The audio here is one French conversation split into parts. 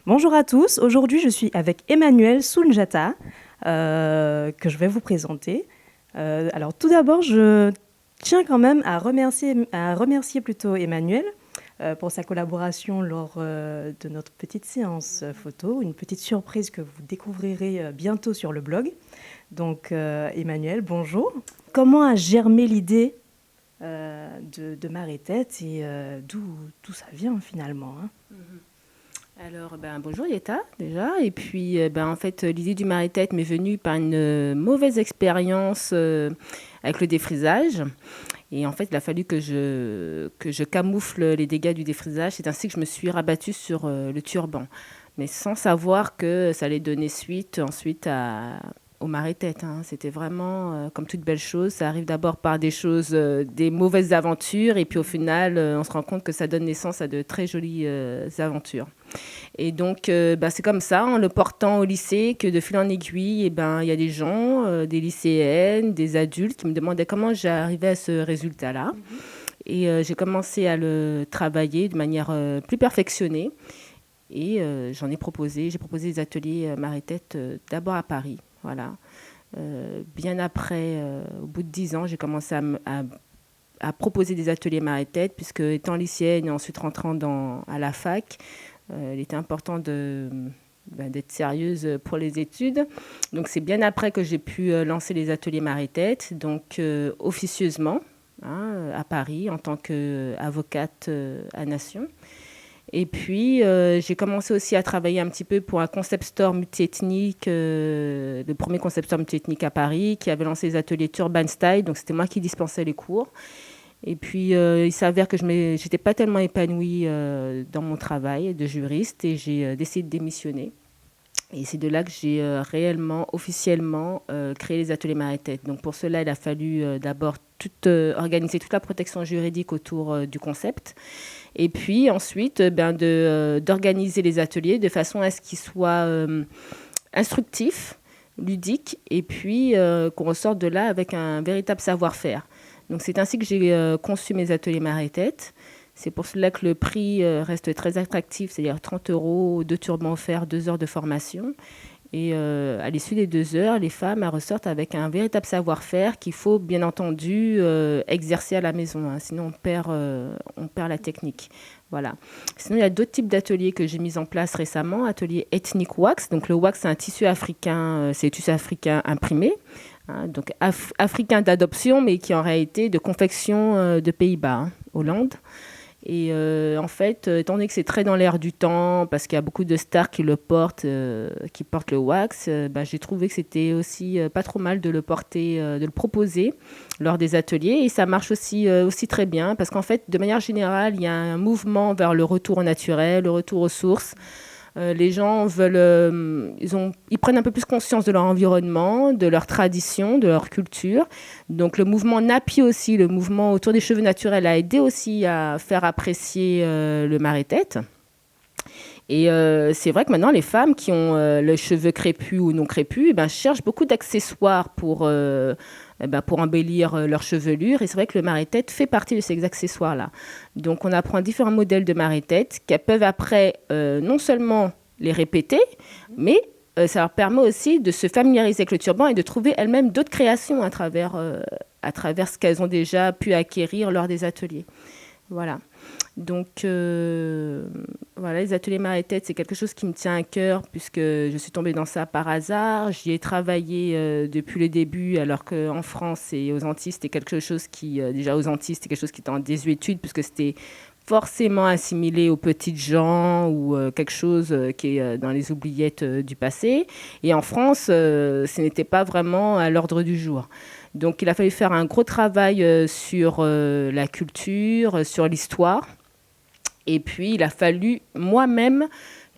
Bonjour à tous, aujourd'hui je suis avec Emmanuel Sounjata, que je vais vous présenter. Alors tout d'abord, je tiens quand même à remercier plutôt Emmanuel pour sa collaboration lors de notre petite séance photo, une petite surprise que vous découvrirez bientôt sur le blog. Donc Emmanuel, bonjour. Comment a germé l'idée de Marie-Tête et d'où ça vient finalement, hein? Alors, bonjour Yetta, déjà. Et puis, en fait, l'idée du Marie-Tête m'est venue par une mauvaise expérience avec le défrisage. Et en fait, il a fallu que je camoufle les dégâts du défrisage. C'est ainsi que je me suis rabattue sur le turban. Mais sans savoir que ça allait donner suite ensuite au Marie-Tête, hein. C'était vraiment comme toute belle chose. Ça arrive d'abord par des choses, des mauvaises aventures. Et puis au final, on se rend compte que ça donne naissance à de très jolies aventures. Et donc, c'est comme ça, en le portant au lycée, que de fil en aiguille, il y a des gens, des lycéennes, des adultes qui me demandaient comment j'arrivais à ce résultat-là. Et j'ai commencé à le travailler de manière plus perfectionnée. Et j'ai proposé des ateliers Marie-Tête d'abord à Paris. Voilà. Bien après, au bout de 10 ans, j'ai commencé à proposer des ateliers Marie-Tête, puisque étant lycéenne et ensuite rentrant à la fac, il était important d'être sérieuse pour les études. Donc, c'est bien après que j'ai pu lancer les ateliers Marie-Tête, donc officieusement, hein, à Paris, en tant qu'avocate à Nation. Et puis, j'ai commencé aussi à travailler un petit peu pour un concept store multiethnique, le premier concept store multiethnique à Paris, qui avait lancé les ateliers Turban Style. Donc, c'était moi qui dispensais les cours. Et puis, il s'avère que je n'étais pas tellement épanouie dans mon travail de juriste et j'ai décidé de démissionner. Et c'est de là que j'ai réellement, officiellement créé les ateliers Marie-Tête. Donc pour cela, il a fallu d'abord organiser toute la protection juridique autour du concept. Et puis ensuite, d'organiser les ateliers de façon à ce qu'ils soient instructifs, ludiques, et puis qu'on ressorte de là avec un véritable savoir-faire. Donc c'est ainsi que j'ai conçu mes ateliers Marie-Tête. C'est pour cela que le prix reste très attractif, c'est-à-dire 30 euros, 2 turbans offerts, 2 heures de formation. Et à l'issue des 2 heures, les femmes elles ressortent avec un véritable savoir-faire qu'il faut bien entendu exercer à la maison, hein, sinon on perd la technique. Voilà. Sinon, il y a d'autres types d'ateliers que j'ai mis en place récemment. Atelier Ethnic Wax. Donc le wax, c'est un tissu africain, c'est un tissu africain imprimé. Hein, donc africain d'adoption, mais qui en réalité de confection de Pays-Bas, hein, Hollande. Et en fait, étant donné que c'est très dans l'air du temps, parce qu'il y a beaucoup de stars qui le portent, qui portent le wax, j'ai trouvé que c'était aussi pas trop mal de le porter, de le proposer lors des ateliers. Et ça marche aussi très bien, parce qu'en fait, de manière générale, il y a un mouvement vers le retour au naturel, le retour aux sources. Les gens ils prennent un peu plus conscience de leur environnement, de leur tradition, de leur culture. Donc le mouvement Napi aussi, le mouvement autour des cheveux naturels, a aidé aussi à faire apprécier le Marie-Tête. Et c'est vrai que maintenant, les femmes qui ont les cheveux crépus ou non crépus, cherchent beaucoup d'accessoires pour embellir leur chevelure. Et c'est vrai que le Marie-Tête fait partie de ces accessoires-là. Donc, on apprend différents modèles de Marie-Tête qu'elles peuvent après non seulement les répéter, mais ça leur permet aussi de se familiariser avec le turban et de trouver elles-mêmes d'autres créations à travers ce qu'elles ont déjà pu acquérir lors des ateliers. Voilà. Donc, voilà, les ateliers Marie-Tête, c'est quelque chose qui me tient à cœur puisque je suis tombée dans ça par hasard. J'y ai travaillé depuis le début, alors qu'en France et aux Antilles, c'était quelque chose déjà aux Antilles, c'était quelque chose qui était en désuétude puisque c'était forcément assimilé aux petites gens ou quelque chose qui est dans les oubliettes du passé. Et en France, ce n'était pas vraiment à l'ordre du jour. Donc, il a fallu faire un gros travail sur la culture, sur l'histoire. Et puis, il a fallu moi-même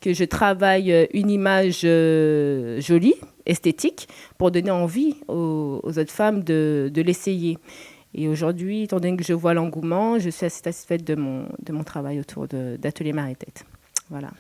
que je travaille une image jolie, esthétique, pour donner envie aux autres femmes de l'essayer. Et aujourd'hui, étant donné que je vois l'engouement, je suis assez satisfaite de mon travail autour d'Atelier Marie-Tête. Voilà.